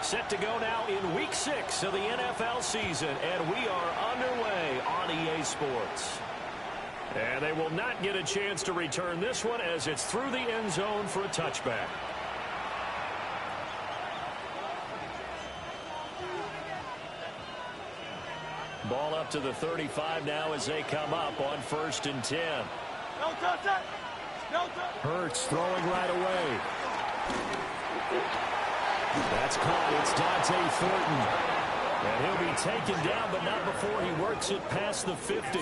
Set to go now in Week 6 of the NFL season, and we are underway on EA Sports. And they will not get a chance to return this one as it's through the end zone for a touchback. Ball up to the 35 now as they come up on 1st and 10. Hurts throwing right away. That's caught. It's Dante Thornton. And he'll be taken down, but not before he works it past the 50.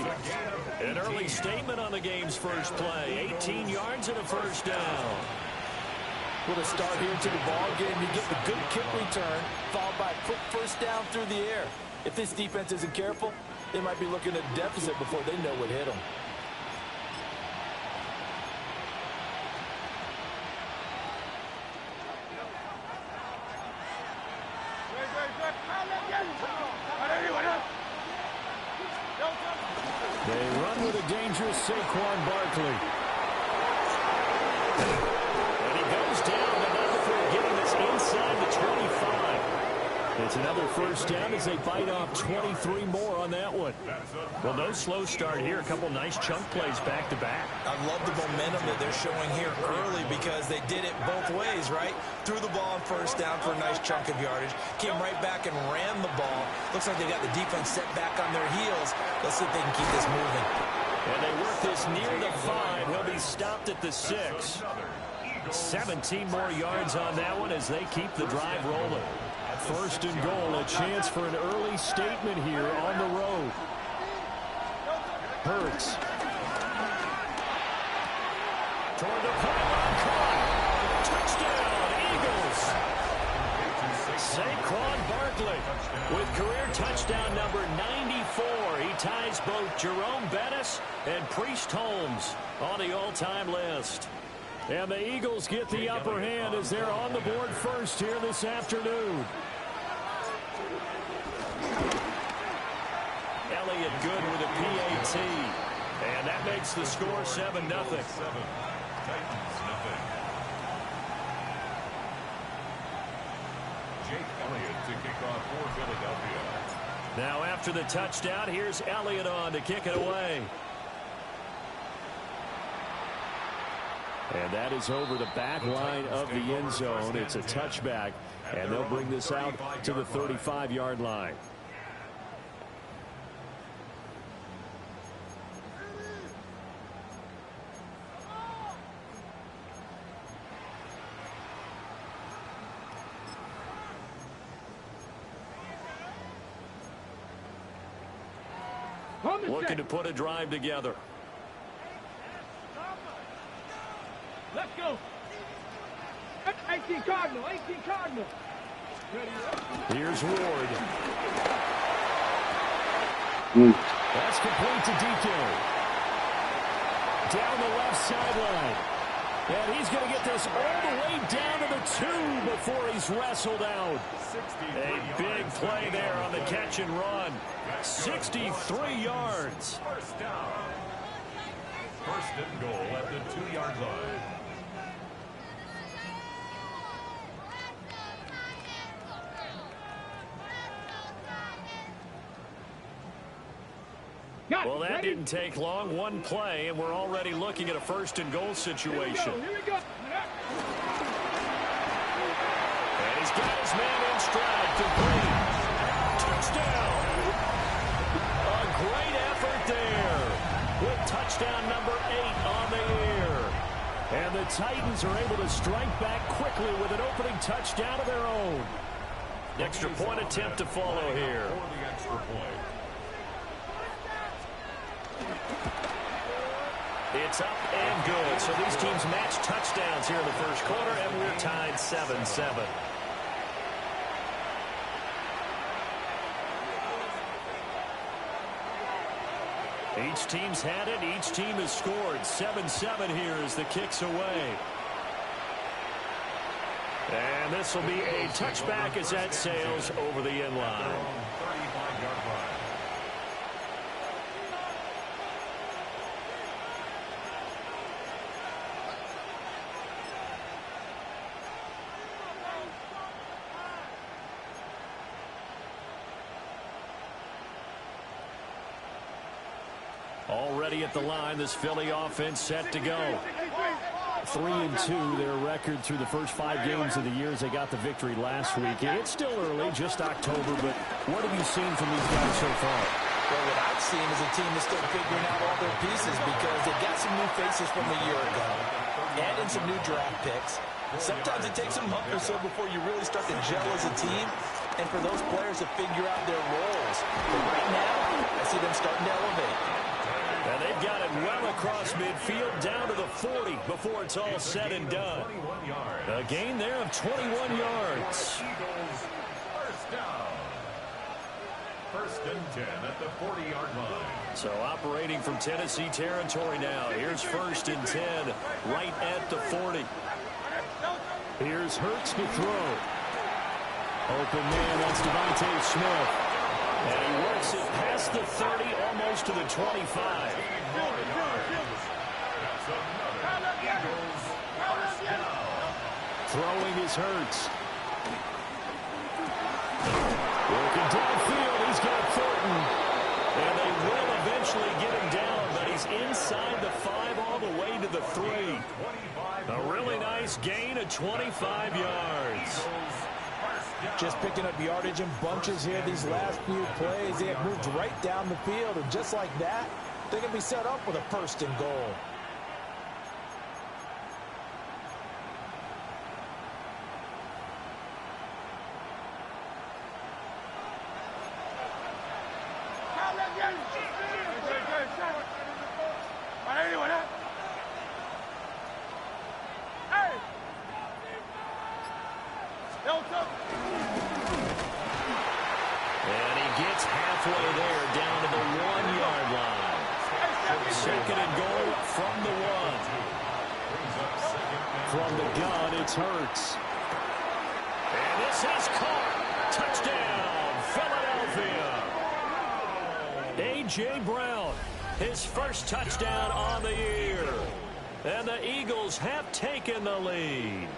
An early statement on the game's first play. 18 yards and a first down. With a start here to the ball game, you get the good kick return, followed by a quick first down through the air. If this defense isn't careful, they might be looking at a deficit before they know what hit them. They run with a dangerous Saquon Barkley. And he goes down, but not before getting this inside the 25. It's another first down as they bite off 23 more on that one. Well, no slow start here. A couple nice chunk plays back-to-back. I love the momentum that they're showing here early because they did it both ways, right? Threw the ball on first down for a nice chunk of yardage. Came right back and ran the ball. Looks like they got the defense set back on their heels. Let's see if they can keep this moving. And they work this near the 5. He'll be stopped at the 6. 17 more yards on that one as they keep the drive rolling. 1st and goal, a chance for an early statement here on the road. Hurts. Toward the pylon, caught. Touchdown, Eagles. Saquon Barkley with career touchdown number 94. He ties both Jerome Bettis and Priest Holmes on the all-time list. And the Eagles get the upper hand as they're on the board first here this afternoon. Elliott good with a PAT. And that makes the score 7-0. Jake Elliott to kick off for Philadelphia. Now after the touchdown, here's Elliott on to kick it away. And that is over the back line of the end zone. It's a touchback, and they'll bring this out to the 35-yard line. Looking to put a drive together. Let's go. 18 Cardinal, 18 Cardinal. Here's Ward. That's complete to DK. Down the left sideline. And he's going to get this all the way down to the 2 before he's wrestled out. A big play there on the catch and run. 63 yards. First down. 1st and goal at the 2-yard line. Well, that didn't take long. One play, and we're already looking at a 1st and goal situation. Here we go. And he's got his man in stride, complete. Touchdown. A great effort there with touchdown number 8 on the year. And the Titans are able to strike back quickly with an opening touchdown of their own. Extra point attempt to follow here. For the extra point. It's up and good. So these teams match touchdowns here in the first quarter, and we're tied 7-7. Each team's had it. Each team has scored. 7-7 here as the kick's away. And this will be a touchback as that sails over the end line. ready at the line. This Philly offense set to go. 3-2, their record through the first 5 games of the year as they got the victory last week. It's still early, just October, but what have you seen from these guys so far? Well, what I've seen is a team that's still figuring out all their pieces because they got some new faces from a year ago and in some new draft picks. Sometimes it takes a month or so before you really start to gel as a team and for those players to figure out their roles. But right now, I see them starting to elevate. And they've got it well across midfield down to the 40 before it's all said and done. A gain there of 21 yards. First down. First and 10 at the 40-yard line. So operating from Tennessee territory now. Here's first and 10 right at the 40. Here's Hurts to throw. Open man, that's Devontae Smith. And he works it past the 30, almost to the 25. Throwing is Hurts. Working downfield, he's got Thornton. And they will eventually get him down, but he's inside the 5 all the way to the 3. A really nice gain of 25 yards. Just picking up yardage in bunches here these last few plays. They have moved right down the field, and just like that, they can be set up with a first and goal. And he gets halfway there, down to the 1-yard line. Second and goal from the 1. From the gun, it's Hurts. And this is caught. Touchdown, Philadelphia. A.J. Brown, his first touchdown on the year. And the Eagles have taken the lead.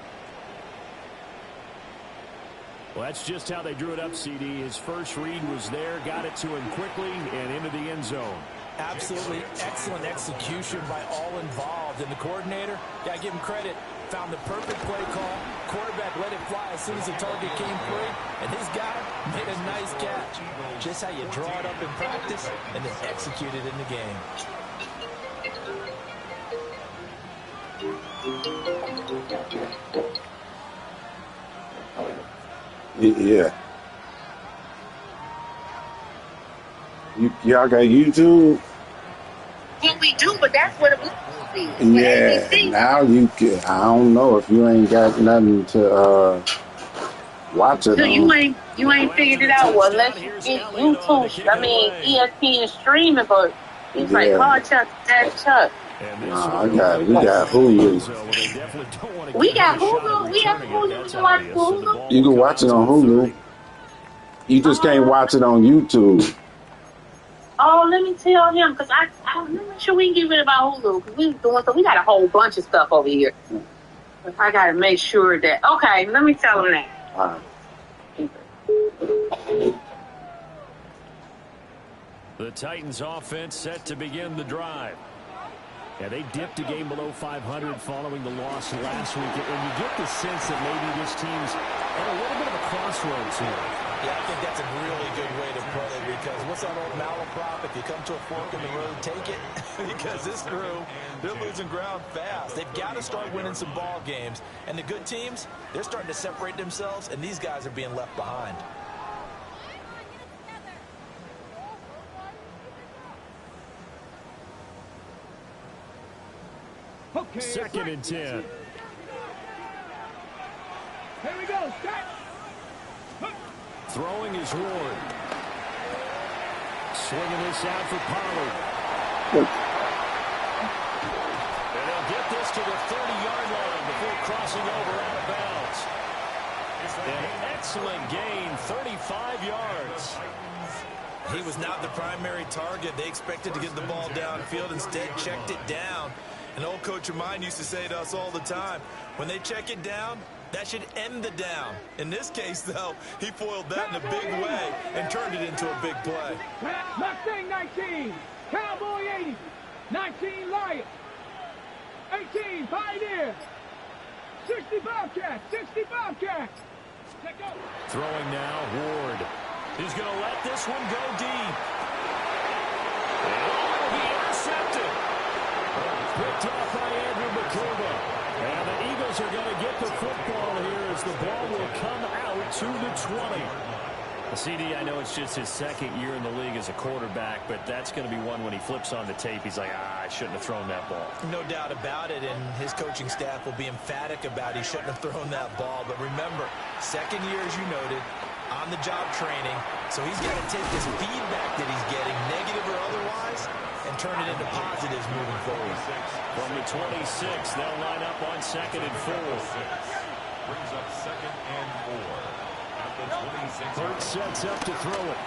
Well, that's just how they drew it up, CD. His first read was there, got it to him quickly, and into the end zone. Absolutely excellent execution by all involved. And the coordinator, got to give him credit, found the perfect play call. Quarterback let it fly as soon as the target came free, and his guy made a nice catch. Just how you draw it up in practice and then execute it in the game. Yeah. Y'all got YouTube? Well, we do, but that's what it was. Yeah. Now you can. I don't know if you ain't got nothing to watch it So on. you ain't figured it out. Well, let's get YouTube. I mean, ESPN streaming, but it's like hard Chuck, that Chuck. Nah, we got Hulu. We got Hulu. We have Hulu. You can watch Hulu. You can watch it on Hulu. You just can't watch it on YouTube. Oh, let me tell him, because I'm not sure we can get rid of our Hulu, because we doing so. We got a whole bunch of stuff over here. I got to make sure that. Okay, let me tell him that. All right. The Titans offense set to begin the drive. Yeah, they dipped a game below 500 following the loss last week. And you get the sense that maybe this team's at a little bit of a crossroads here. Yeah, I think that's a really good way to put it, because what's that old malaprop? If you come to a fork in the road, take it. Because this crew, they're losing ground fast. They've got to start winning some ball games. And the good teams, they're starting to separate themselves, and these guys are being left behind. Okay, Second and 10. Here we go. Start. Throwing is Ward. Swinging this out for Pollard. And they'll get this to the 30-yard line before crossing over out of bounds. An excellent gain, 35 yards. He was not the primary target. They expected to get the ball downfield, instead checked it down. An old coach of mine used to say to us all the time, when they check it down, that should end the down. In this case, though, he foiled that in a big way and turned it into a big play. Mustang 19, Cowboy 80. 19 Lions. 18 Pioneer. 60 Bobcats. 60 Bobcats. Check out. Throwing now, Ward. He's going to let this one go deep. And it'll be intercepted. Picked off by Andrew McCurva. And the Eagles are going to get the football here as the ball will come out to the 20. CD, I know it's just his second year in the league as a quarterback, but that's going to be one when he flips on the tape. He's like, I shouldn't have thrown that ball. No doubt about it, and his coaching staff will be emphatic about he shouldn't have thrown that ball. But remember, second year, as you noted, on-the-job training, so he's got to take this feedback that he's getting, negative or otherwise, and turn it into positives moving forward. From the 26, they'll line up on 2nd and 4. Brings up 2nd and 4. Hurts sets up to throw it.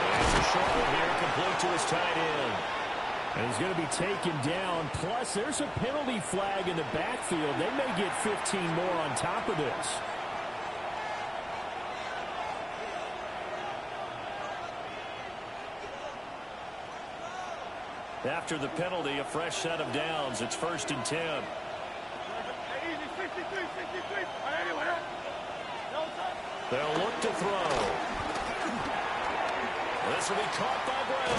And it's a short one here, complete to his tight end. And he's going to be taken down. Plus, there's a penalty flag in the backfield. They may get 15 more on top of this. After the penalty, a fresh set of downs. It's 1st and 10. They'll look to throw. This will be caught by Gray.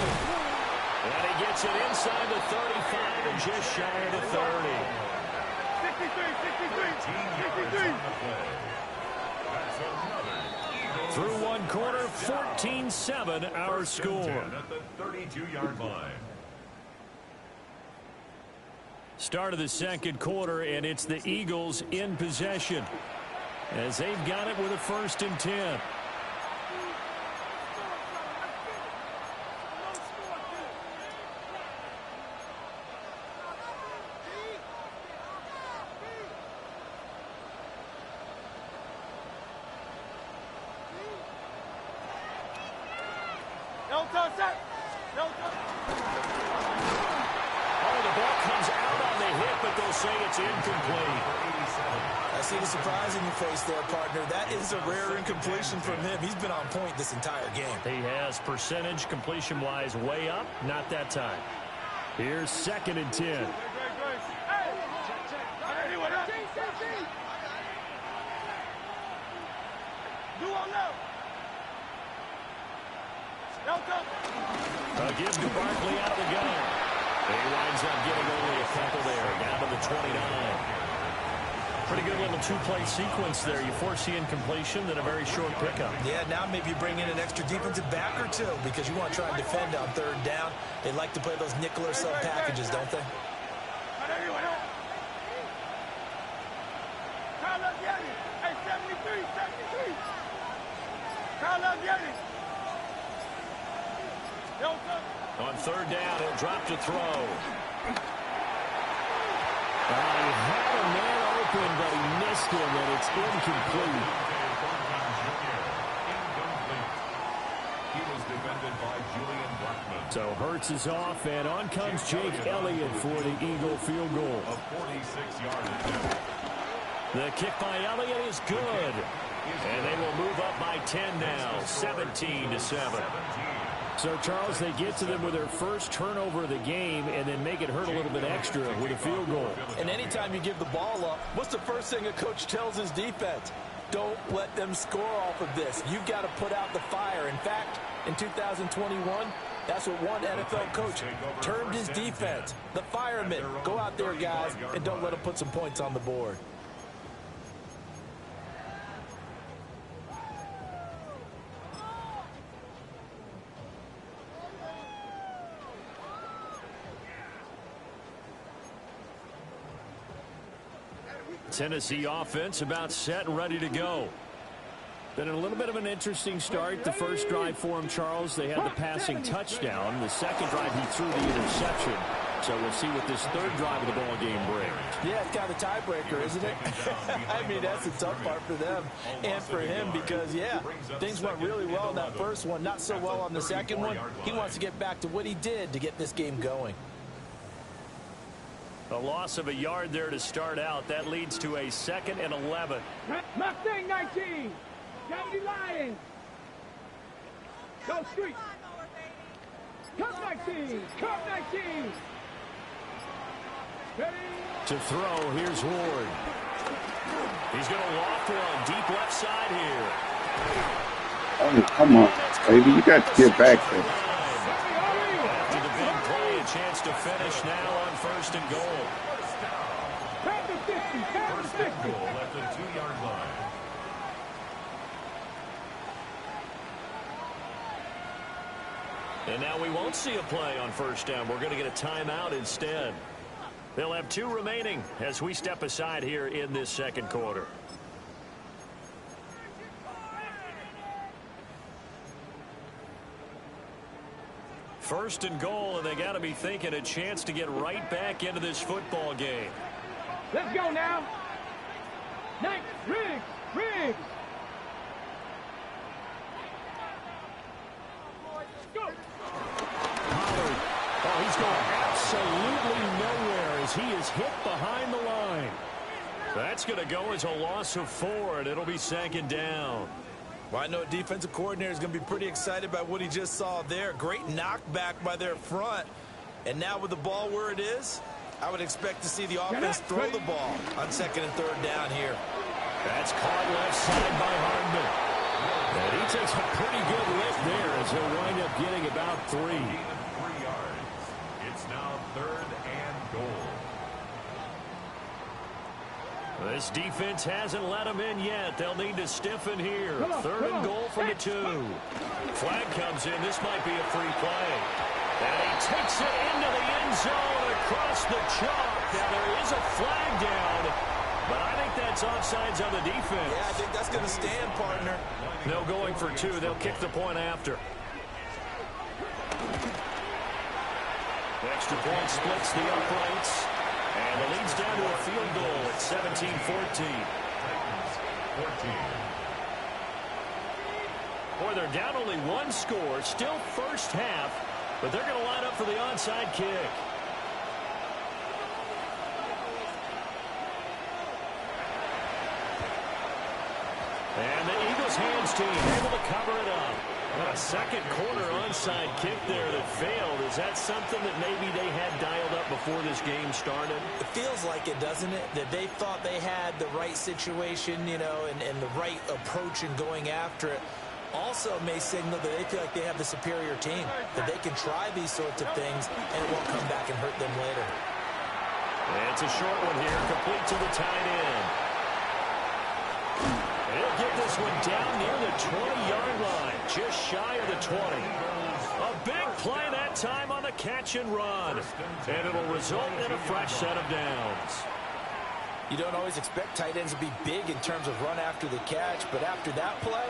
And he gets it inside the 35 and just shy of the 30. Through one quarter, 14-7 our score. At the 32-yard line. Start of the second quarter, and it's the Eagles in possession as they've got it with a 1st and 10. Oh, the ball comes out on the hit, but they'll say it's incomplete. I see the surprise in your face there, partner. That is a rare incompletion from him. He's been on point this entire game. He has percentage completion-wise way up, not that time. Here's 2nd and 10. A give to Barkley out of the gun. He winds up getting only a couple there, down to the 29. Pretty good little two-play sequence there. You force the incompletion, then a very short pickup. Yeah, now maybe you bring in an extra defensive back or two because you want to try and defend on 3rd down. They like to play those nickel or sub packages, don't they? On 3rd down, he'll drop to throw. He had a man open, but he missed him, and it's incomplete. He was defended by Julian Blackman. So Hurts is off, and on comes Jake Elliott for the Eagle field goal. A 46-yard attempt. The kick by Elliott is good. And they will move up by 10 now, 17-7. So, Charles, they get to them with their first turnover of the game and then make it hurt a little bit extra with a field goal. And anytime you give the ball up, what's the first thing a coach tells his defense? Don't let them score off of this. You've got to put out the fire. In fact, in 2021, that's what one NFL coach termed his defense. The firemen. Go out there, guys, and don't let them put some points on the board. Tennessee offense about set and ready to go. Been a little bit of an interesting start. The first drive for him, Charles, they had the passing touchdown. The second drive, he threw the interception. So we'll see what this 3rd drive of the ball game brings. Yeah, it's kind of a tiebreaker, isn't it? I mean, that's the tough part for them and for him because, yeah, things went really well in that first one, not so well on the second one. He wants to get back to what he did to get this game going. A loss of a yard there to start out. That leads to a 2nd and 11. Mustang 19. 70 Lions. Go Street. Cup 19. Cup 19. Ready? To throw, here's Ward. He's going to loft one deep left side here. Oh, come on, baby. You got to get back there. After the big play, a chance to finish now on 1st and goal. Pound the 50. Pound the 50. Goal at the 2-yard line. And now we won't see a play on 1st down. We're going to get a timeout instead. They'll have 2 remaining as we step aside here in this 2nd quarter. First and goal, and they got to be thinking a chance to get right back into this football game. Let's go now. Next, Riggs. Riggs. Go. Pollard. Oh, he's going absolutely nowhere as he is hit behind the line. That's going to go as a loss of 4, and it'll be 2nd down. Well, I know a defensive coordinator is going to be pretty excited by what he just saw there. Great knockback by their front. And now with the ball where it is, I would expect to see the offense throw the ball on 2nd and 3rd down here. That's caught left side by Hardman. And he takes a pretty good lift there as he'll wind up getting about 3. 3 yards. It's now 3rd and goal. This defense hasn't let him in yet. They'll need to stiffen here. 3rd and goal from the 2. Flag comes in. This might be a free play. And he takes it into the end zone across the chalk. Now there is a flag down, but I think that's offsides on the defense. Yeah, I think that's going to stand, partner. No going for 2. They'll kick the point after. Extra point splits the uprights. And the lead's down to a field goal at 17-14. 14. Boy, they're down only 1 score. Still first half, but they're going to line up for the onside kick. And the Eagles hands team able to cover it up. A 2nd quarter onside kick there that failed. Is that something that maybe they had dialed up before this game started? It feels like it, doesn't it? That they thought they had the right situation, you know, and the right approach in going after it. Also may signal that they feel like they have the superior team, that they can try these sorts of things and it won't come back and hurt them later. It's a short one here, complete to the tight end. He'll get this one down near the 20-yard line, just shy of the 20. A big play that time on the catch and run, and it'll result in a fresh set of downs. You don't always expect tight ends to be big in terms of run after the catch, but after that play,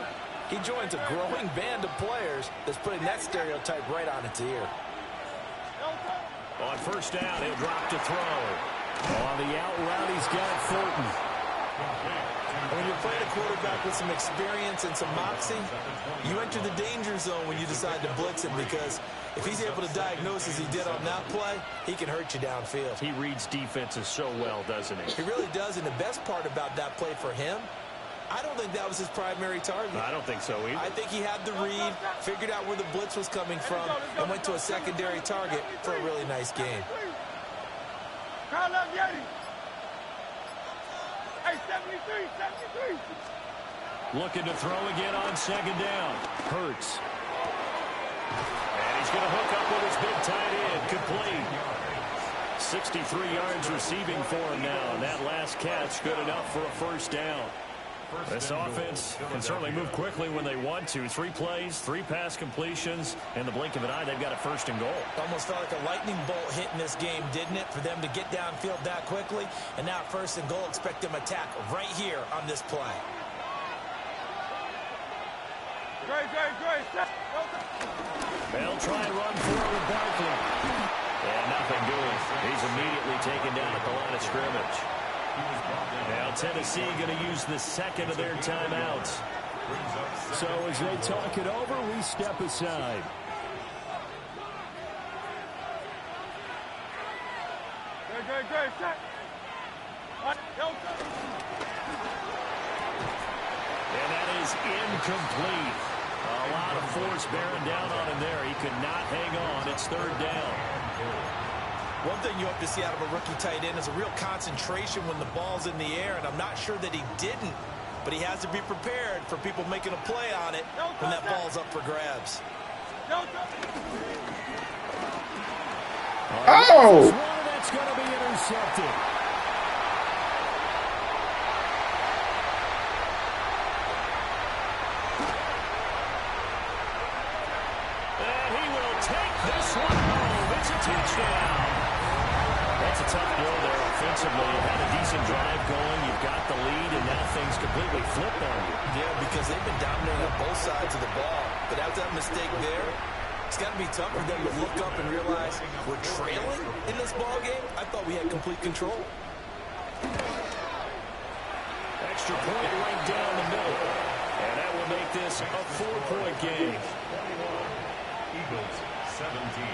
he joins a growing band of players that's putting that stereotype right on its ear. On 1st down, he'll drop to throw. On the out route, he's got Thornton. When you're playing a quarterback with some experience and some moxie, you enter the danger zone when you decide to blitz him, because if he's able to diagnose as he did on that play, he can hurt you downfield. He reads defenses so well, doesn't he? He really does, and the best part about that play for him, I don't think that was his primary target. I don't think so either. I think he had the read, figured out where the blitz was coming from, and went to a secondary target for a really nice game. Hey, 73, 73. Looking to throw again on 2nd down. Hurts. And he's going to hook up with his big tight end. Complete. 63 yards receiving for him now. And that last catch good enough for a 1st down. This offense can certainly move quickly when they want to. 3 plays, 3 pass completions. In the blink of an eye, they've got a 1st and goal. Almost felt like a lightning bolt hit in this game, didn't it? For them to get downfield that quickly. And now 1st and goal, expect them to attack right here on this play. Great. They'll try and run forward Barkley. And nothing doing. He's immediately taken down at the line of scrimmage. Now Tennessee going to use the 2nd of their timeouts. So as they talk it over, we step aside. Great. And that is incomplete. A lot of force bearing down on him there. He could not hang on. It's third down. One thing you hope to see out of a rookie tight end is a real concentration when the ball's in the air, and I'm not sure that he didn't, but he has to be prepared for people making a play on it when that ball's up for grabs. Oh! That's going to be intercepted. And he will take this one home. It's a touchdown. That's a tough blow there offensively. You've had a decent drive going. You've got the lead, and now things completely flipped on you. Yeah, because they've been dominating on both sides of the ball. But after that mistake there, it's got to be tough for them to look up and realize we're trailing in this ball game. I thought we had complete control. Extra point right down the middle. And that will make this a 4-point game. Eagles 17.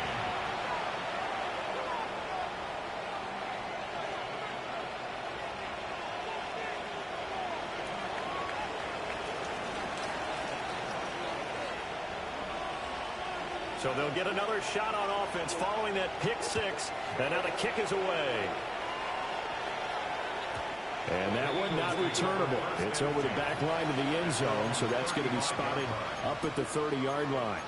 So they'll get another shot on offense following that pick six. And now the kick is away. And that one not returnable. It's over the back line of the end zone, so that's going to be spotted up at the 30-yard line.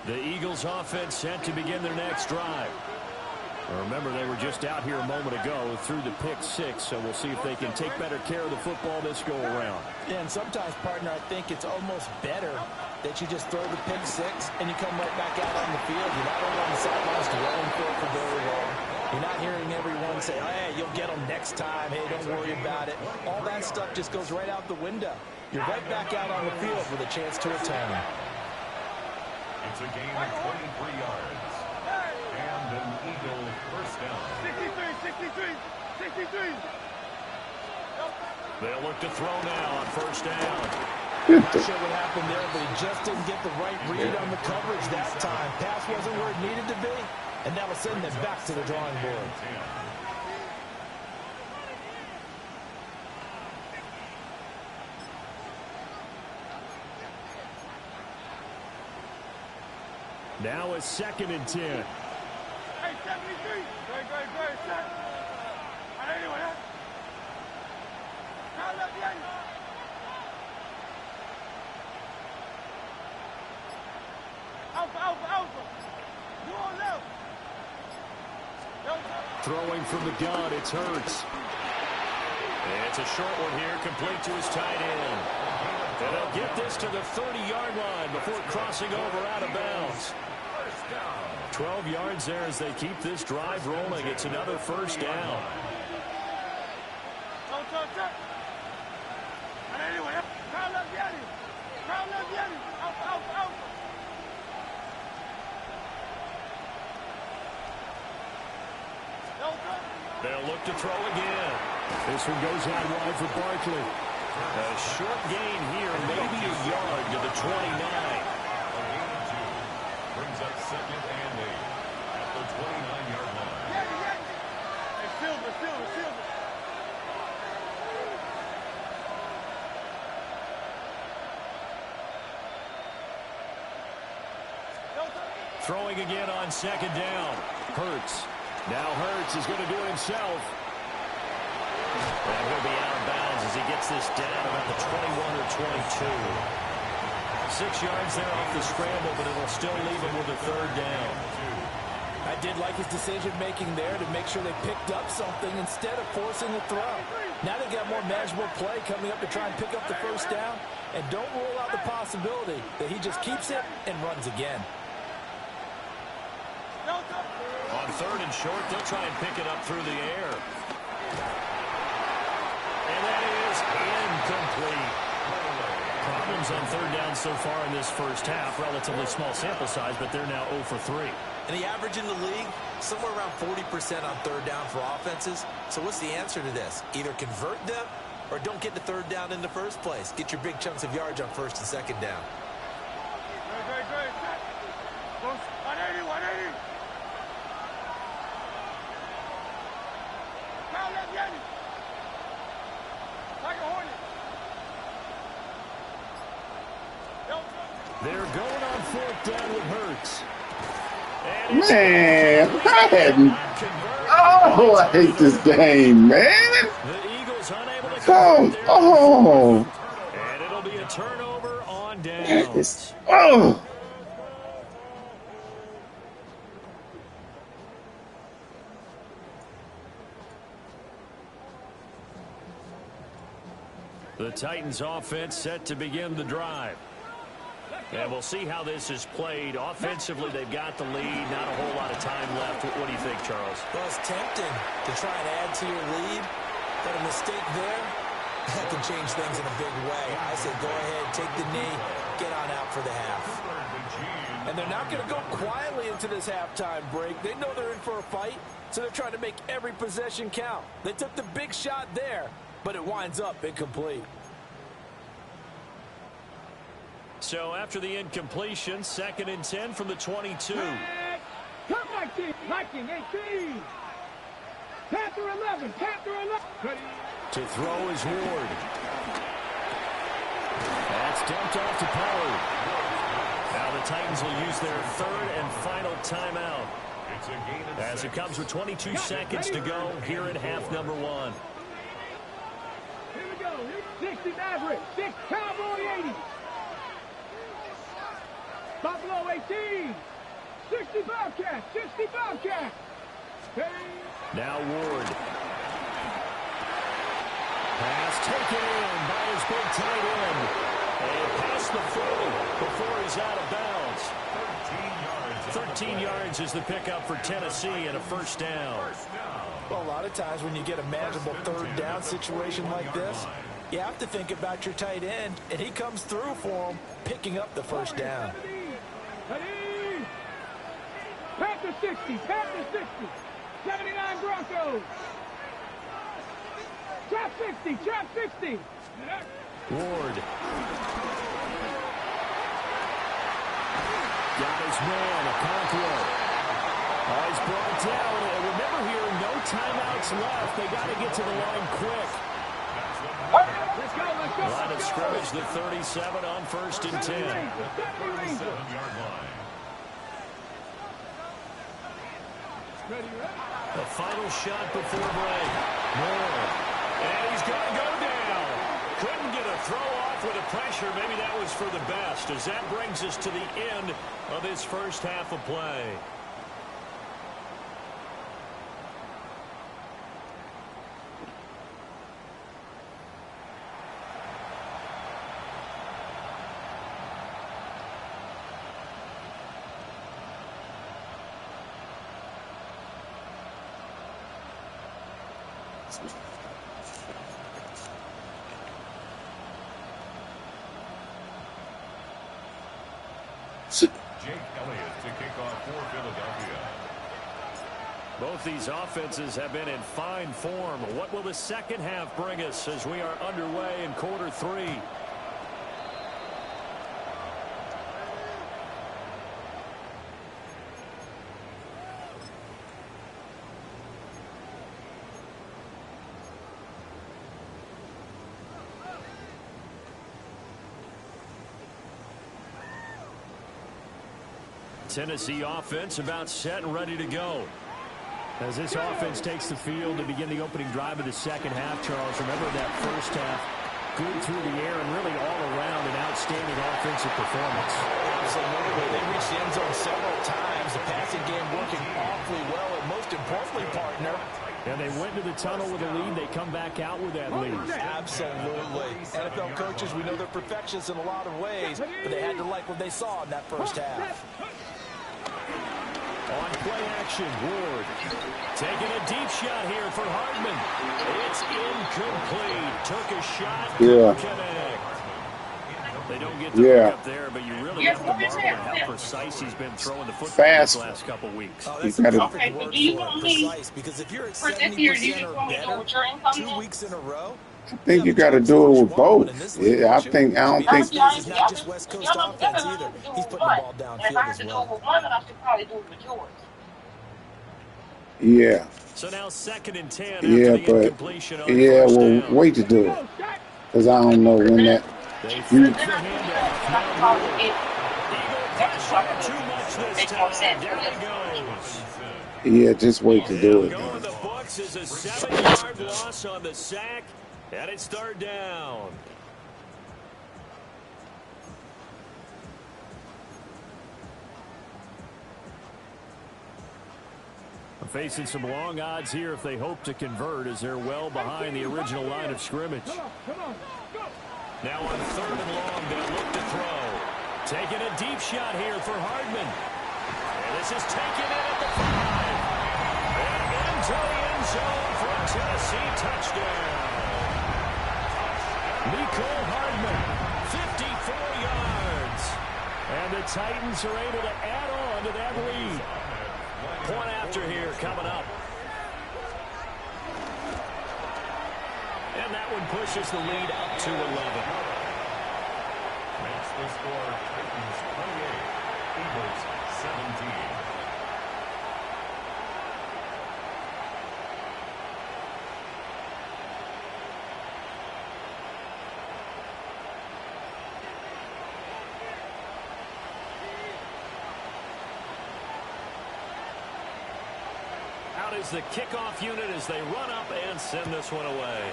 The Eagles offense set to begin their next drive. Remember, they were just out here a moment ago through the pick six, so we'll see if they can take better care of the football this go-around. Yeah, and sometimes, partner, I think it's almost better that you just throw the pick six and you come right back out on the field. You're not only on the sidelines dwelling for very long. You're not hearing everyone say, hey, you'll get them next time. Hey, don't worry about it. All that stuff just goes right out the window. You're right back out on the field with a chance to return. It's a gain of 23 yards. And an Eagle first down. 63. They'll look to throw now on first down. Not sure what happened there, but he just didn't get the right read on the coverage that time. Pass wasn't where it needed to be, and that will send them back to the drawing board. Now it's 2nd and 10. Hey, 73. Go, set. Anyway, now left the end. Alpha. You on left. Throwing from the gun, it's Hurts. It's a short one here, complete to his tight end. And they'll get this to the 30-yard line before crossing over out of bounds. 12 yards there as they keep this drive rolling. It's another first down. They'll look to throw again. This one goes out wide for Barkley. A short gain here, maybe a yard to the 29. Brings up 2nd and 8 at the 29-yard line. Hey, Silver. Throwing again on 2nd down. Hurts. Now Hurts is going to do it himself. And he'll be out of bounds as he gets this down about the 21 or 22. 6 yards there off the scramble, but it'll still leave him with a 3rd down. I did like his decision-making there to make sure they picked up something instead of forcing the throw. Now they've got more manageable play coming up to try and pick up the first down. And don't rule out the possibility that he just keeps it and runs again. On 3rd and short, they'll try and pick it up through the air. And that is incomplete. Problems on 3rd down so far in this first half. Relatively small sample size, but they're now 0 for 3. And the average in the league, somewhere around 40% on 3rd down for offenses. So what's the answer to this? Either convert them or don't get the 3rd down in the first place. Get your big chunks of yards on 1st and 2nd down. Great. 180. They're going on fourth down with Hurts. Man, I hadn't. Oh, I hate this game, man. The Eagles unable to Come on. and it'll be a turnover on downs. Oh. The Titans offense set to begin the drive. And we'll see how this is played. Offensively, they've got the lead. Not a whole lot of time left. What do you think, Charles? Well, it's tempting to try and add to your lead, but a mistake there, that can change things in a big way. I say go ahead, take the knee, get on out for the half. And they're not going to go quietly into this halftime break. They know they're in for a fight, so they're trying to make every possession count. They took the big shot there, but it winds up incomplete. So after the incompletion, 2nd and 10 from the 22. Come Viking 18. Panther 11. Panther 11. To throw is Ward. That's dumped off to Pollard. Now the Titans will use their 3rd and final timeout. As it comes with 22 seconds to go here in half number 1. Here we go. 60 Maverick. 6 Cowboy 80. Buffalo 18. 60 Bobcat. 60 Bobcat. Hey. Now Ward. Pass taken in by his big tight end. And past the 40 before he's out of bounds. 13 yards is the pickup for Tennessee and a first down. Well, a lot of times when you get a manageable 3rd down situation like this, you have to think about your tight end, and he comes through for him, picking up the first down. Panther 60. Panther 60. 79 Broncos. Trap 60. Trap 60. Ward. Got his man, Okonkwo. He's brought down. And remember here, no timeouts left. They got to get to the line quick. Let's go. Let's go. Line of scrimmage, the 37 on 1st and 10. 7-yard line. The final shot before break. Moore. And he's going to go down. Couldn't get a throw off with the pressure. Maybe that was for the best, as that brings us to the end of this first half of play. Jake Elliott to kick off for Philadelphia. Both these offenses have been in fine form. What will the second half bring us as we are underway in quarter 3? Tennessee offense about set and ready to go. As this offense takes the field to begin the opening drive of the second half, Charles, remember that first half, good through the air and really all around an outstanding offensive performance. Absolutely. They reached the end zone several times. The passing game working awfully well, and most importantly, partner, And they went to the tunnel with a lead. They come back out with that lead. absolutely. NFL coaches, we know they're perfectionists in a lot of ways, but they had to like what they saw in that first half. On play action, Ward taking a deep shot here for Hardman. It's incomplete. Took a shot. Yeah. Connect. They don't get the up there, but you really have to marvel at how precise he's been throwing the football Fast. these last couple weeks. Oh, that's You a gotta- perfect word do you for it, want me- precise, because if you're at For this year, do you 70% just or want me to go better, with your income 2 then? weeks in a row, I think you got to do it with both. Yeah, I think. This is not just West Coast offense either. He's putting the ball If I downfield have as to do it well. with one, I should probably do it with yours. Yeah, So now 2nd and 10 after yeah, the but incompletion on yeah, first well, down. wait to do it because I don't know when that. They You, flipped the handoff. Now Ward. Pressured too much this time. Down he goes. Yeah, just wait to do It'll it. go in the books as a 7-yard loss on the sack, and it's third down. Facing some long odds here if they hope to convert, as they're well behind the original line of scrimmage. Now on 3rd and long, they'll look to throw. Taking a deep shot here for Hardman. And this is taken in at the 5. And into the end zone for a Tennessee touchdown. Mecole Hardman, 54 yards. And the Titans are able to add on to that lead. Point after here coming up. And that one pushes the lead up to 11. Makes the score Titans 28, Eagles 17. Out is the kickoff unit as they run up and send this one away.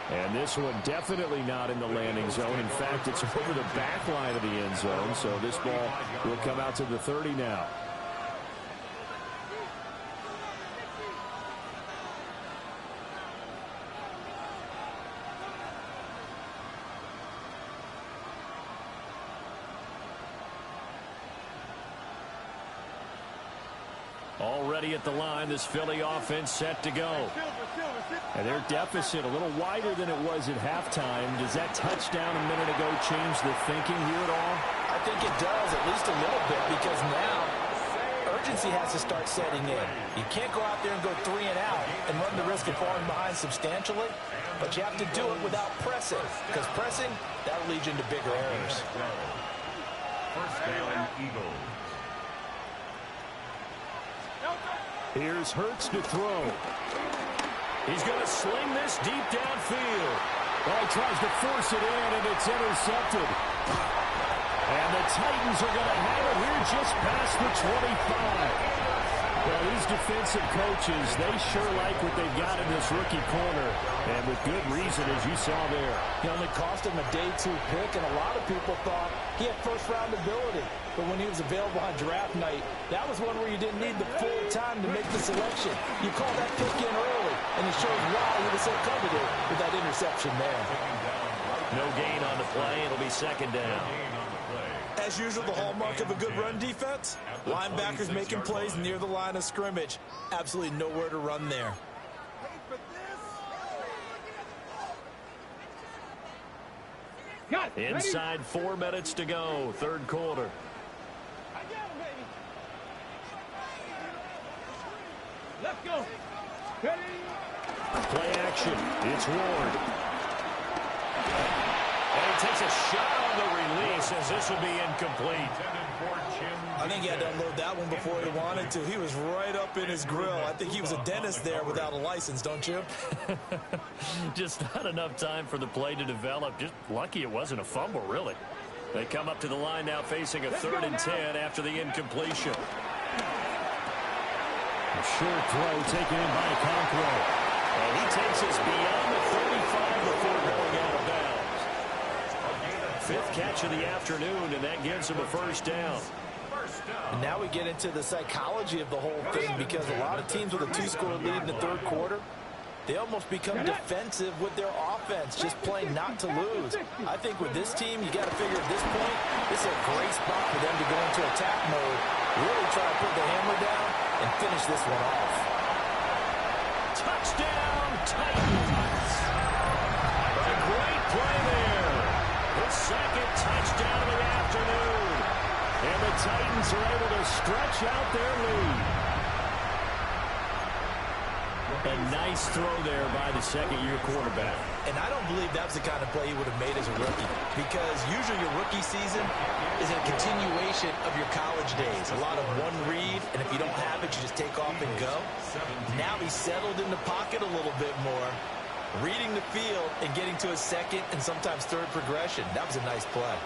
And this one definitely not in the landing zone. In fact, it's over the back line of the end zone, so this ball will come out to the 30 now. Already at the line, this Philly offense set to go. And their deficit a little wider than it was at halftime. Does that touchdown a minute ago change the thinking here at all? I think it does, at least a little bit, because now urgency has to start setting in. You can't go out there and go 3 and out and run the risk of falling behind substantially, but you have to do it without pressing, because pressing, that'll lead you into bigger errors. First down, Eagles. Here's Hurts to throw. He's going to sling this deep downfield. Oh, he tries to force it in, and it's intercepted. And the Titans are going to have it here just past the 25. Well, these defensive coaches, they sure like what they've got in this rookie corner. And with good reason, as you saw there. He only cost him a day 2 pick, and a lot of people thought he had first-round ability. But when he was available on draft night, that was one where you didn't need the full time to make the selection. You call that pick in early, and it shows why he was so coveted with that interception there. No gain on the play. It'll be second down. As usual, the hallmark of a good run defense, linebackers making plays near the line of scrimmage. Absolutely nowhere to run there. Inside 4 minutes to go, third quarter. Let's go. Ready? Play action. It's Ward. And he takes a shot on the release as this will be incomplete. I think he had to unload that one before he wanted to. He was right up in his grill. I think he was a dentist there without a license, don't you? Just not enough time for the play to develop. Just lucky it wasn't a fumble, really. They come up to the line now facing a 3rd and 10 after the incompletion. A short throw taken in by Conqueror. And he takes us beyond the 35 before going out of bounds. 5th catch of the afternoon, and that gives him a first down. And now we get into the psychology of the whole thing, because a lot of teams with a 2-score lead in the third quarter, they almost become defensive with their offense, just playing not to lose. I think with this team, you got to figure at this point, this is a great spot for them to go into attack mode, really try to put the hammer down and finish this one off. Touchdown, Titans! A great play there. The 2nd touchdown of the afternoon. And the Titans are able to stretch out their lead. A nice throw there by the second-year quarterback. And I don't believe that was the kind of play he would have made as a rookie, because usually your rookie season is a continuation of your college days. A lot of one read, and if you don't have it, you just take off and go. Now he's settled in the pocket a little bit more, Reading the field and getting to a second and sometimes third progression. That was a nice play.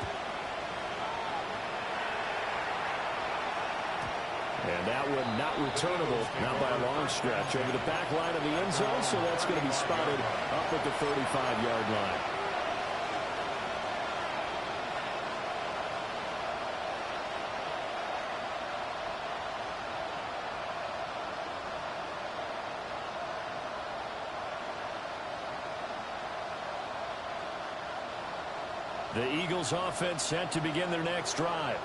And that one not returnable, not by a long stretch, over the back line of the end zone, so that's going to be spotted up at the 35-yard line. The Eagles offense set to begin their next drive.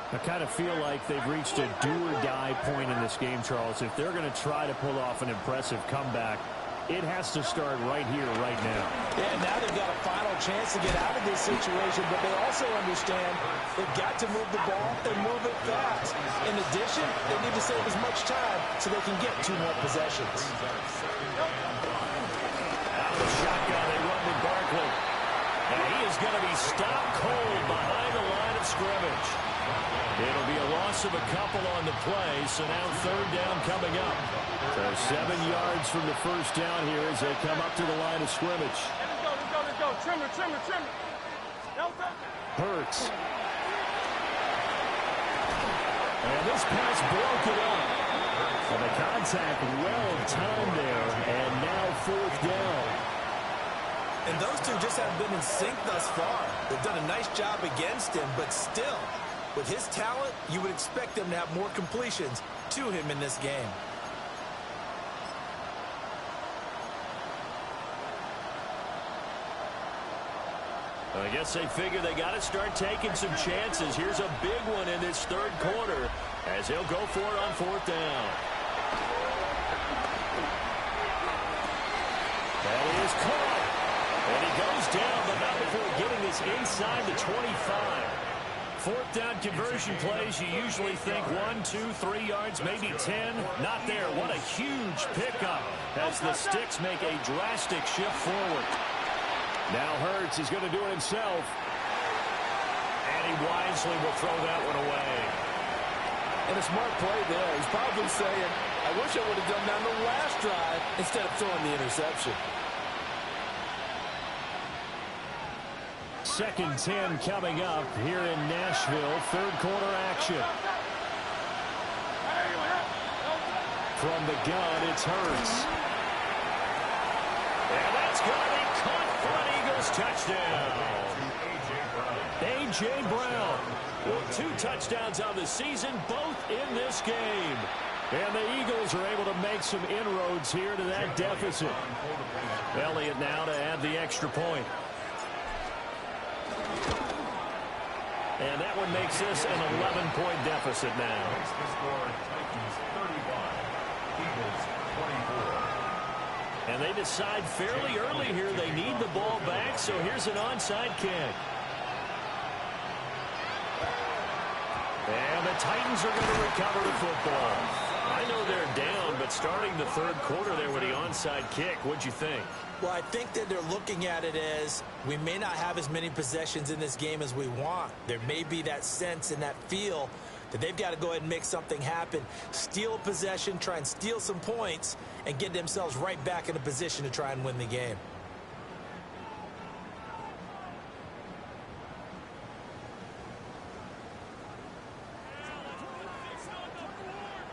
I kind of feel like they've reached a do-or-die point in this game, Charles. If they're going to try to pull off an impressive comeback, it has to start right here, right now. Yeah, now they've got a final chance to get out of this situation, but they also understand they've got to move the ball and move it fast. In addition, they need to save as much time so they can get 2 more possessions. Out of the shotgun, they run with Barkley. And he is going to be stopped cold behind the line of scrimmage. It'll be a loss of a couple on the play, so now 3rd down coming up. So 7 yards from the first down here as they come up to the line of scrimmage. Let's go. Trimmer. Hurts. And this pass broken up. And the contact well timed there, and now 4th down. And those two just haven't been in sync thus far. They've done a nice job against him, but still, with his talent, you would expect them to have more completions to him in this game. I guess they figure they got to start taking some chances. Here's a big one in this 3rd quarter as he'll go for it on 4th down. That is caught. And he goes down, but not before getting this inside the 25. 4th down conversion plays, you usually think 1, 2, 3 yards, maybe 10. Not there. What a huge pickup as the Sticks make a drastic shift forward. Now Hurts is going to do it himself. And he wisely will throw that one away. And a smart play there. He's probably saying, I wish I would have done that on the last drive instead of throwing the interception. 2nd 10 coming up here in Nashville. 3rd quarter action. From the gun, it's Hurts. And that's going to be caught for an Eagles touchdown. A.J. Brown with 2 touchdowns on the season, both in this game. And the Eagles are able to make some inroads here to that deficit. Elliott now to add the extra point. And that one makes this an 11-point deficit now. And they decide fairly early here they need the ball back, so here's an onside kick. And the Titans are going to recover the football. I know they're down, but starting the 3rd quarter there with the onside kick, what'd you think? Well, I think that they're looking at it as we may not have as many possessions in this game as we want. There may be that sense and that feel that they've got to go ahead and make something happen, steal a possession, try and steal some points, and get themselves right back in a position to try and win the game.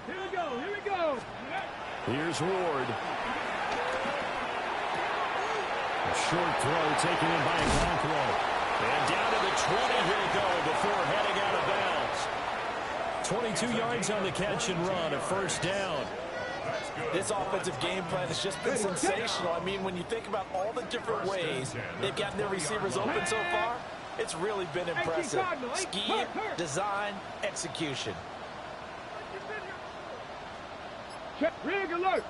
Here we go. Here's Ward. A short throw taken in by Okonkwo. And down to the 20 he'll go before heading out of bounds. 22 yards on the catch and run, a 1st down. This offensive game plan has just been sensational. I mean, when you think about all the different ways they've gotten their receivers open so far, it's really been impressive. Scheme, design, execution. Rig alert.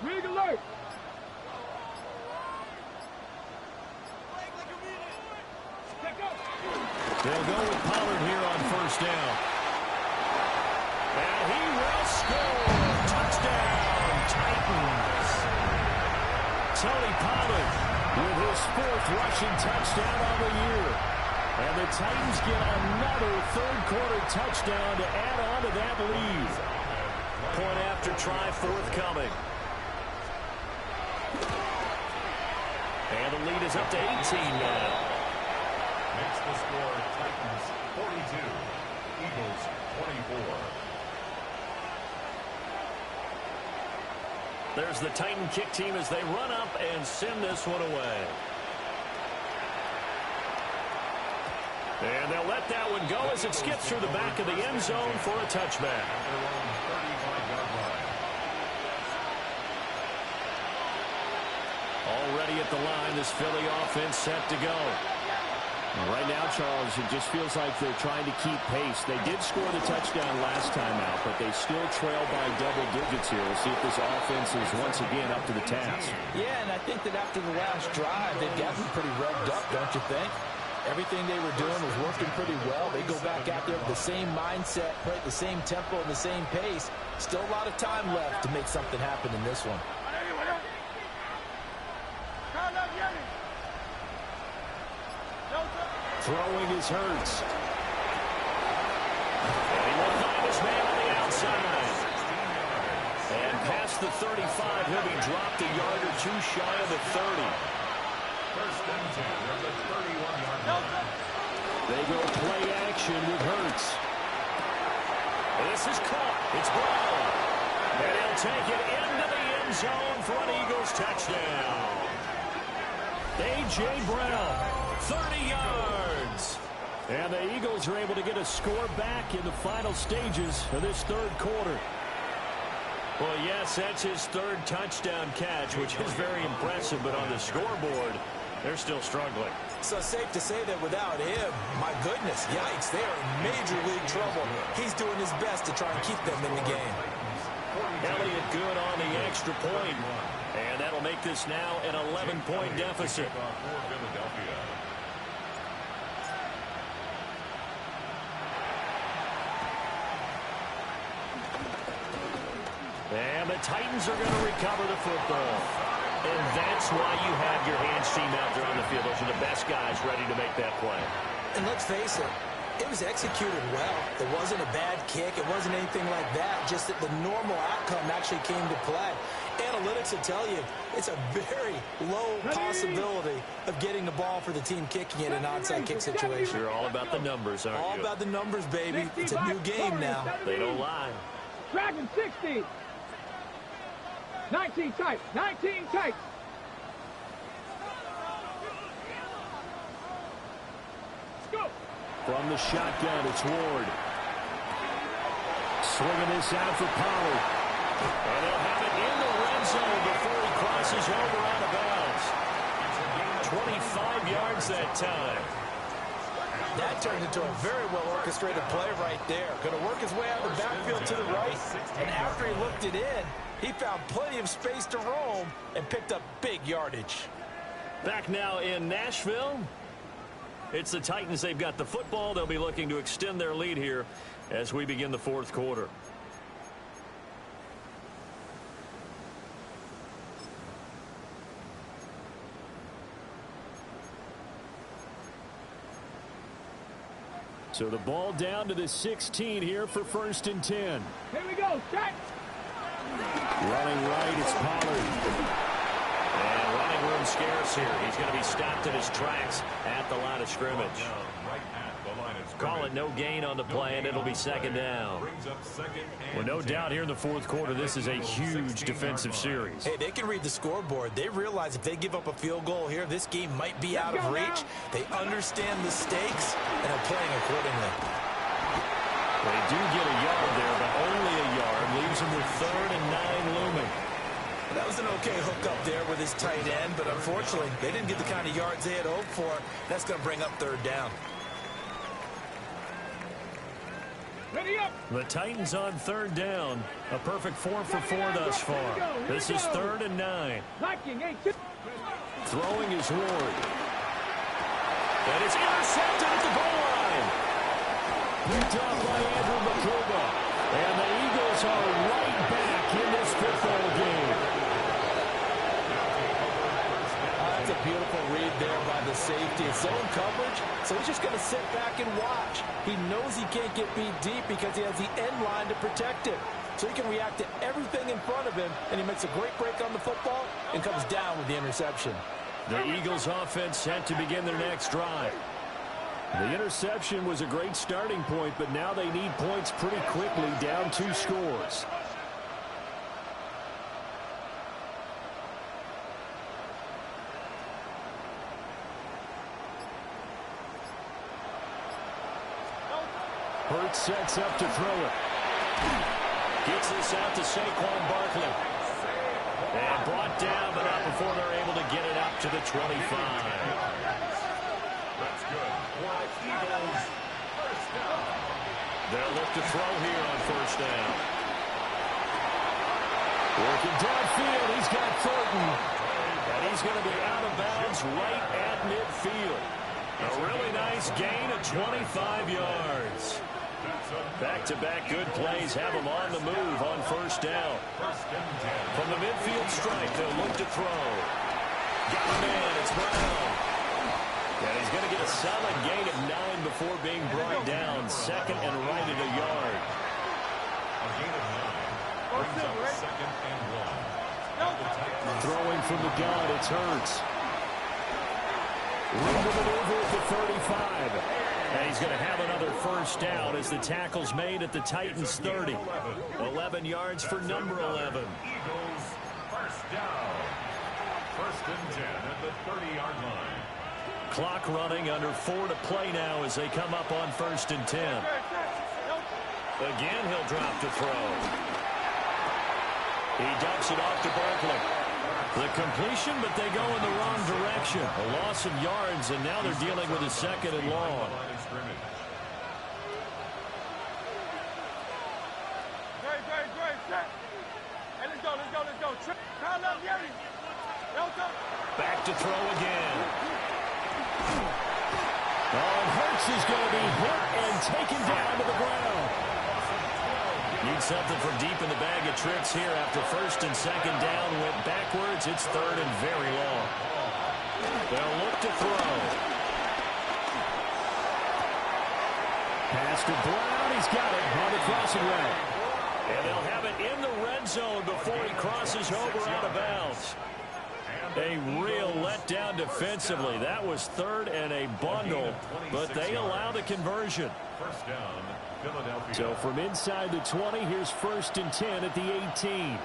They'll go with Pollard here on 1st down. And he will score. Touchdown, Titans. Tony Pollard with his 4th rushing touchdown of the year. And the Titans get another 3rd quarter touchdown to add on to that lead. Point after try forthcoming. And the lead is up to 18 now. Makes the score Titans 42, Eagles 24. There's the Titan kick team as they run up and send this one away. And they'll let that one go as it skips through the back of the end zone for a touchback. Already at the line, this Philly offense set to go. Right now, Charles, it just feels like they're trying to keep pace. They did score the touchdown last time out, but they still trail by double digits here. We'll see if this offense is once again up to the task. Yeah, and I think that after the last drive, they've gotten pretty revved up, don't you think? Everything they were doing was working pretty well. They go back out there with the same mindset, play at the same tempo and the same pace. Still a lot of time left to make something happen in this one. Throwing is Hurts. And he will find his man on the outside. And past the 35, he'll be dropped a yard or two shy of the 30. First and 10 at the 31-yard line. They go play action with Hurts. This is caught. It's Brown. And he'll take it into the end zone for an Eagles touchdown. A.J. Brown, 30 yards. And the Eagles are able to get a score back in the final stages of this third quarter. Well, yes, that's his third touchdown catch, which is very impressive, but on the scoreboard, they're still struggling. So safe to say that without him, my goodness, yikes, they are in major league trouble. He's doing his best to try and keep them in the game. Elliott good on the extra point, and that'll make this now an 11-point deficit. And the Titans are going to recover the football. And that's why you have your hands team out there on the field. Those are the best guys ready to make that play. And let's face it, it was executed well. It wasn't a bad kick. It wasn't anything like that. Just that the normal outcome actually came to play. Analytics will tell you it's a very low possibility of getting the ball for the team kicking it in an onside kick situation. You're all about the numbers, aren't you? All about the numbers, baby. It's a new game now. They don't lie. Dragon 60. 19 tight. 19 tight. Let's go. From the shotgun, it's Ward. Swinging this out for Pollard. And they'll have it in the red zone before he crosses over out of bounds. 25 yards that time. That turned into a very well-orchestrated play right there. Going to work his way out of the backfield to the right. And after he looked it in, he found plenty of space to roam and picked up big yardage. Back now in Nashville. It's the Titans. They've got the football. They'll be looking to extend their lead here as we begin the fourth quarter. So the ball down to the 16 here for 1st and 10. Here we go. Set. Running right, it's Pollard. And running room scarce here. He's going to be stopped in his tracks at the line of scrimmage. Call it no gain on the play, and it'll be second down. Well, no doubt here in the fourth quarter, this is a huge defensive series. Hey, they can read the scoreboard. They realize if they give up a field goal here, this game might be out of reach. They understand the stakes, and are playing accordingly. They do get a yard there, but only a yard. Leaves them with 3rd and 9 looming. That was an okay hook up there with his tight end, but unfortunately, they didn't get the kind of yards they had hoped for. That's going to bring up 3rd down. Ready up. The Titans on 3rd down. A perfect 4 for 4 thus far. This is 3rd and 9. Throwing is Ward. And it's intercepted at the goal line. Picked up by Andrew McCouga. And the Eagles are right back in this football game. That's a beautiful read there by the safety. It's zone coverage, so he's just going to sit back and watch. He knows he can't get beat deep because he has the end line to protect him. So he can react to everything in front of him, and he makes a great break on the football and comes down with the interception. The Eagles offense set to begin their next drive. The interception was a great starting point, but now they need points pretty quickly, down 2 scores. Hurts sets up to throw it. Gets this out to Saquon Barkley. And brought down, but not before they're able to get it up to the 25. That's good. Eagles, first down. They'll look to throw here on first down. Working downfield, he's got Thornton. And he's going to be out of bounds right at midfield. A really nice gain of 25 yards. Back-to-back good plays have him on the move on first down. From the midfield stripe, they'll look to throw. Got a man, it's Brown. And he's going to get a solid gain of 9 before being brought down. Second and right at a yard. A gain of 9 brings up second and 1. Throwing from the gun, it's Hurts. Room to maneuver at the 35. And he's going to have another first down as the tackle's made at the Titans' 30. 11 yards for number 11. Eagles, first down. First and 10 at the 30-yard line. Clock running, under 4 to play now as they come up on first and 10. Again, he'll drop to throw. He dumps it off to Barkley. The completion, but they go in the wrong direction. A loss of yards, and now they're dealing with a second and long. Back to throw again. Oh, and Hurts is going to be hit and taken down to the ground. Need something from deep in the bag of tricks here after first and second down went backwards. It's third and very long. They'll look to throw. Pass to Brown. He's got it on the crossing route. And they'll have it in the red zone before he crosses over out of bounds. A real letdown defensively. That was third and a bundle, but they allow the conversion. First down, Philadelphia. So from inside the 20, here's first and 10 at the 18.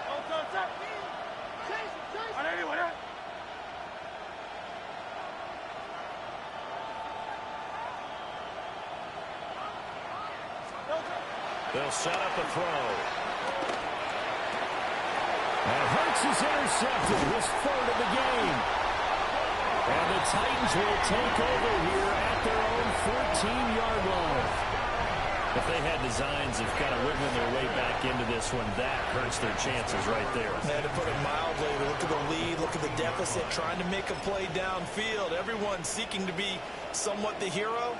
They'll set up a throw. And Hurts is intercepted. His third of the game. And the Titans will take over here at their own 14-yard line. If they had designs of kind of wiggling their way back into this one, that hurts their chances right there. Man, to put it mildly, look at the lead, look at the deficit, trying to make a play downfield. Everyone seeking to be somewhat the hero.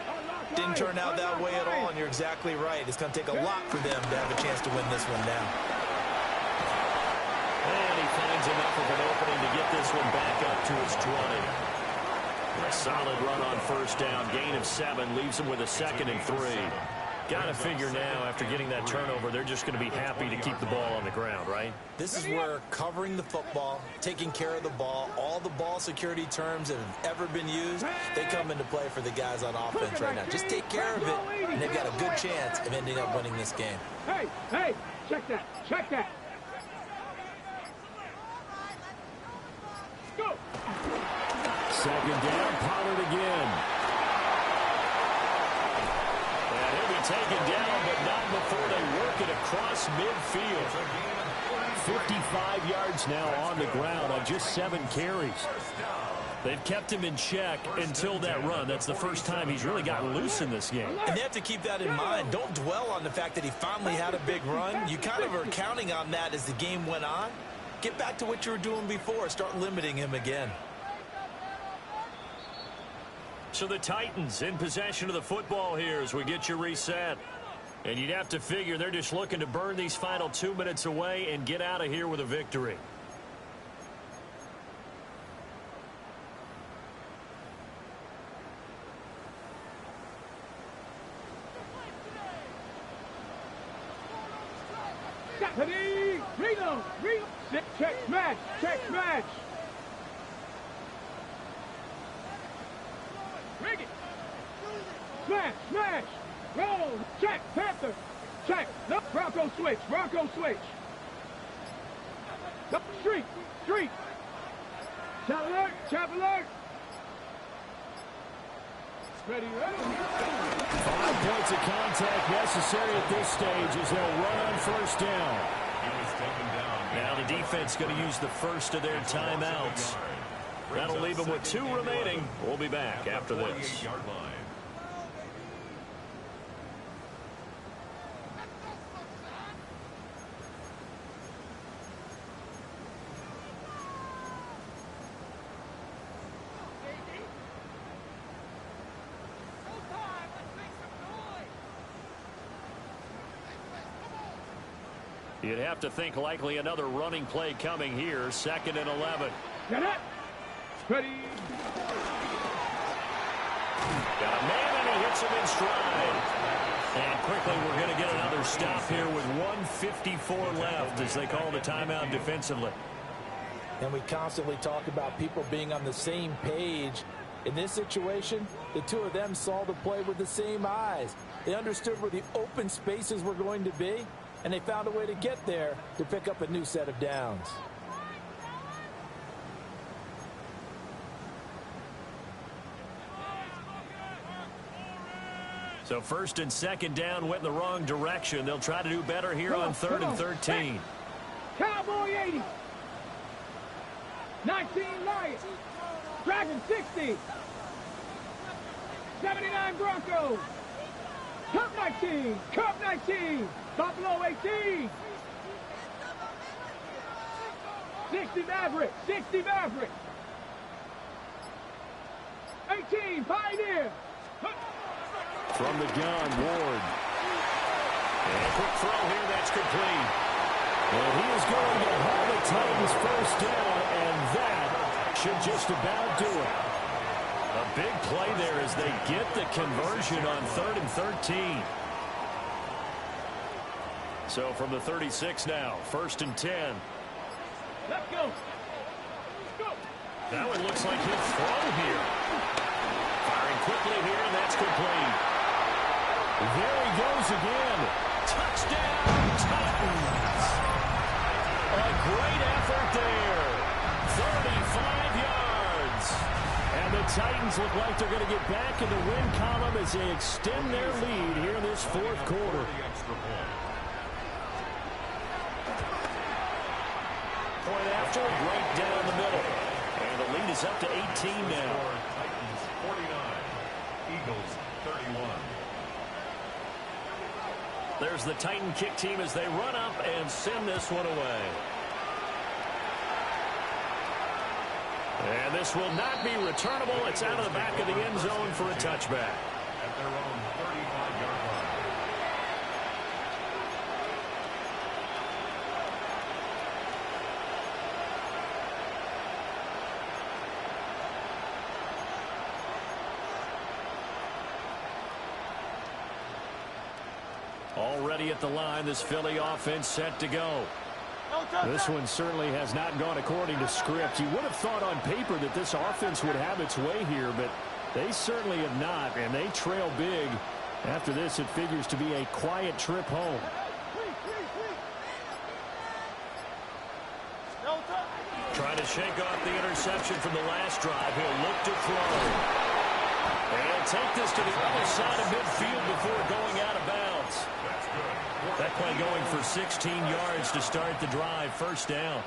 Didn't turn out that way at all, and you're exactly right. It's going to take a lot for them to have a chance to win this one now. And he finds enough of an opening to get this one back up to his 20. A solid run on first down. Gain of 7 leaves him with a second and 3. Got to figure now, after getting that turnover, they're just going to be happy to keep the ball on the ground, right? This is where covering the football, taking care of the ball, all the ball security terms that have ever been used, they come into play for the guys on offense right now. Just take care of it, and they've got a good chance of ending up winning this game. Hey, check that, check that. Go. Second down, Pollard again. Taken down, but not before they work it across midfield. 55 yards now on the ground on just 7 carries. They've kept him in check until that run. That's the first time he's really gotten loose in this game. And they have to keep that in mind. Don't dwell on the fact that he finally had a big run. You kind of are counting on that as the game went on. Get back to what you were doing before. Start limiting him again. So the Titans in possession of the football here as we get you reset. And you'd have to figure they're just looking to burn these final 2 minutes away and get out of here with a victory. Reload. Check, match. Smash, smash. Roll. Check. Panther. Check. No. Bronco switch. Bronco switch. No. Streak. Streak. Chop alert. Chop alert. Ready, ready. 5 points of contact necessary at this stage as they'll run on first down. He was taken down. Now the defense going to use the first of their timeouts. That'll leave them with 2 remaining. We'll be back after this. You'd have to think likely another running play coming here. 2nd and 11. Get it. Ready. Got a man and he hits him in stride. And quickly we're going to get another stop here with 1:54 left as they call the timeout defensively. And we constantly talk about people being on the same page. In this situation, the two of them saw the play with the same eyes. They understood where the open spaces were going to be, and they found a way to get there to pick up a new set of downs. So 1st and 2nd down went in the wrong direction. They'll try to do better here on 3rd and 13. Cowboy 80. 19 Lions. Dragon 60. 79 Broncos. Cup 19. Cup 19. Buffalo 18. 60 Maverick. 60 Maverick. 18 Pioneer. From the gun, Ward. And a quick throw here, that's complete. And he is going to haul the Titans first down, and that should just about do it. A big play there as they get the conversion on 3rd and 13. So from the 36 now, 1st and 10. Let's go. Go. Now it looks like he'll throw here. Firing quickly here, and that's complete. There he goes again. Touchdown, Titans. A great effort there. 35 yards. And the Titans look like they're going to get back in the win column as they extend their lead here in this 4th quarter. Point after, right down the middle. And the lead is up to 18 now. Titans 49, Eagles 31. There's the Titan kick team as they run up and send this one away. And this will not be returnable. It's out of the back of the end zone for a touchback. At their own 35-yard line. Already at the line, this Philly offense set to go. This one certainly has not gone according to script. You would have thought on paper that this offense would have its way here, but they certainly have not, and they trail big. After this, it figures to be a quiet trip home. Trying to shake off the interception from the last drive. He'll look to throw. And he'll take this to the other side of midfield before going out of bounds. That play going for 16 yards to start the drive. 1st down.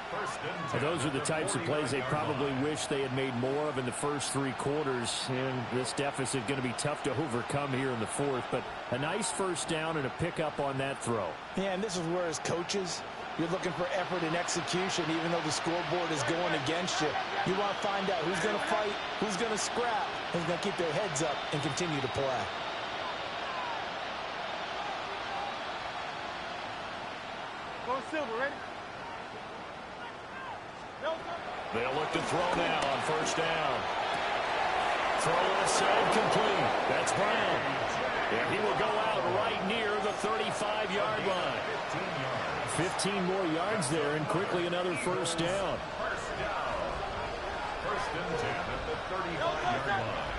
And those are the types of plays they probably wish they had made more of in the first 3 quarters. And this deficit going to be tough to overcome here in the 4th. But a nice 1st down and a pickup on that throw. Yeah, and this is where as coaches, you're looking for effort and execution, even though the scoreboard is going against you. You want to find out who's going to fight, who's going to scrap, who's going to keep their heads up and continue to play. Silver, ready? They'll look to throw now on 1st down. Throw left side complete. That's Brown. And he will go out right near the 35-yard line. 15 more yards there, and quickly another 1st down. 1st and 10 at the 35-yard line.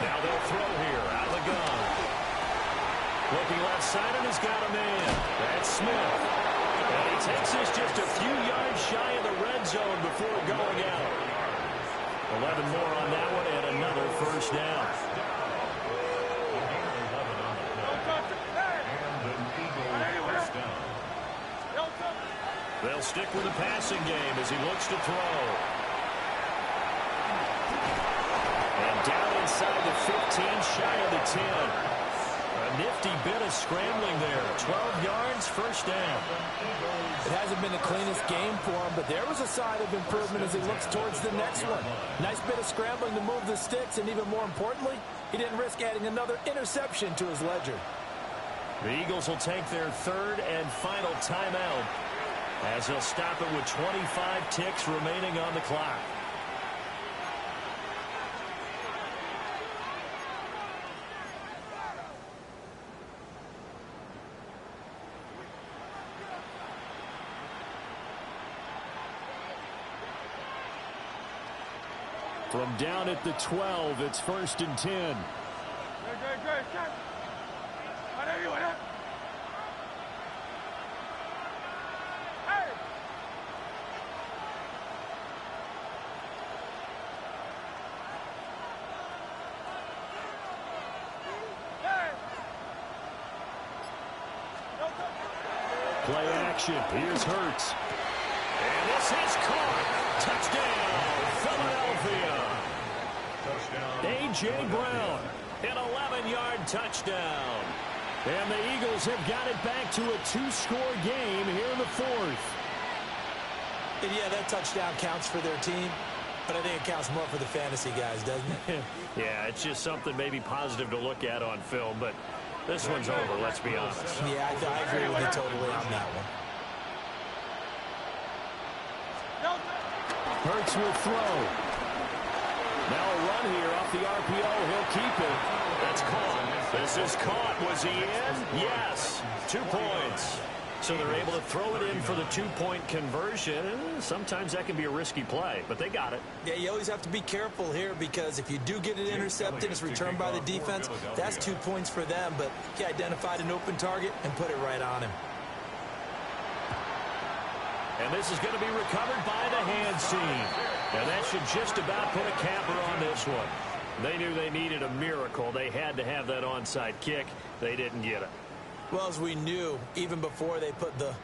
Now they'll throw here out of the gun. Looking left side, and he's got a man. That's Smith. And he takes this just a few yards shy of the red zone before going out. 11 more on that one, and another first down. They'll stick with the passing game as he looks to throw. And down inside the 15, shy of the 10. A nifty bit of scrambling there. 12 yards, first down. It hasn't been the cleanest game for him, but there was a sign of improvement as he looks towards the next one. Nice bit of scrambling to move the sticks, and even more importantly, he didn't risk adding another interception to his ledger. The Eagles will take their third and final timeout as they'll stop it with 25 ticks remaining on the clock. From down at the 12, it's 1st and 10. Play action. Here's Hurts. And this is caught. Touchdown, Philadelphia. A.J. Brown. An 11-yard touchdown. And the Eagles have got it back to a 2-score game here in the 4th. And yeah, that touchdown counts for their team, but I think it counts more for the fantasy guys, doesn't it? Yeah, it's just something maybe positive to look at on film, but this one's over, let's be honest. Yeah, I agree with you totally on that one. Hurts will throw. Now a run here off the RPO. He'll keep it. That's caught. This is caught. Was he in? Yes. 2 points. So they're able to throw it in for the 2-point conversion. Sometimes that can be a risky play, but they got it. Yeah, you always have to be careful here because if you do get it intercepted, it's returned by the defense. That's 2 points for them, but he identified an open target and put it right on him. And this is going to be recovered by the hands team. And that should just about put a capper on this one. They knew they needed a miracle. They had to have that onside kick. They didn't get it. Well, as we knew, even before they put the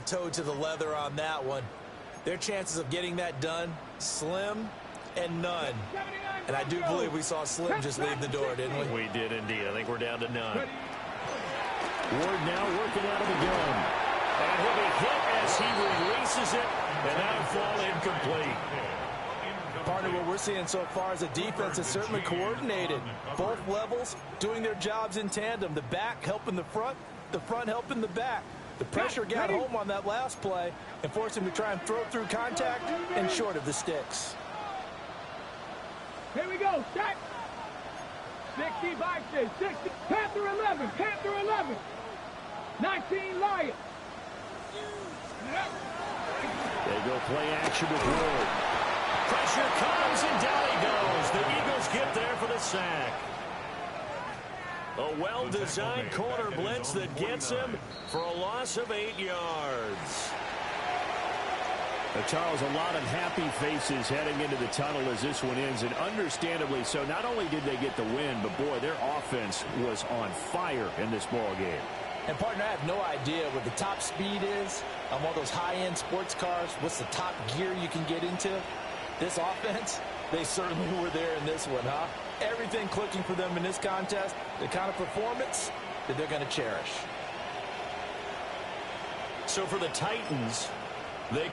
toe to the leather on that one, their chances of getting that done, slim and none. And I do believe we saw Slim just leave the door, didn't we? We did indeed. I think we're down to none. Ward now working out of the gun. And he'll be hit as he releases it, and that'll fall incomplete. Partner, what we're seeing so far is a defense that's certainly coordinated. Both levels doing their jobs in tandem. The back helping the front helping the back. The pressure got home on that last play and forced him to try and throw through contact and short of the sticks. Here we go, set. 60 Vikings, 60. Panther 11, Panther 11. 19 Lions. They go play action with Ward. Pressure comes and down he goes. The Eagles get there for the sack. A well-designed corner blitz that gets him for a loss of 8 yards. Charles, a lot of happy faces heading into the tunnel as this one ends, and understandably so. Not only did they get the win, but boy, their offense was on fire in this ball game. And partner, I have no idea what the top speed is on one of those high-end sports cars. What's the top gear you can get into? This offense, they certainly were there in this one, huh? Everything clicking for them in this contest, the kind of performance that they're going to cherish. So for the Titans, they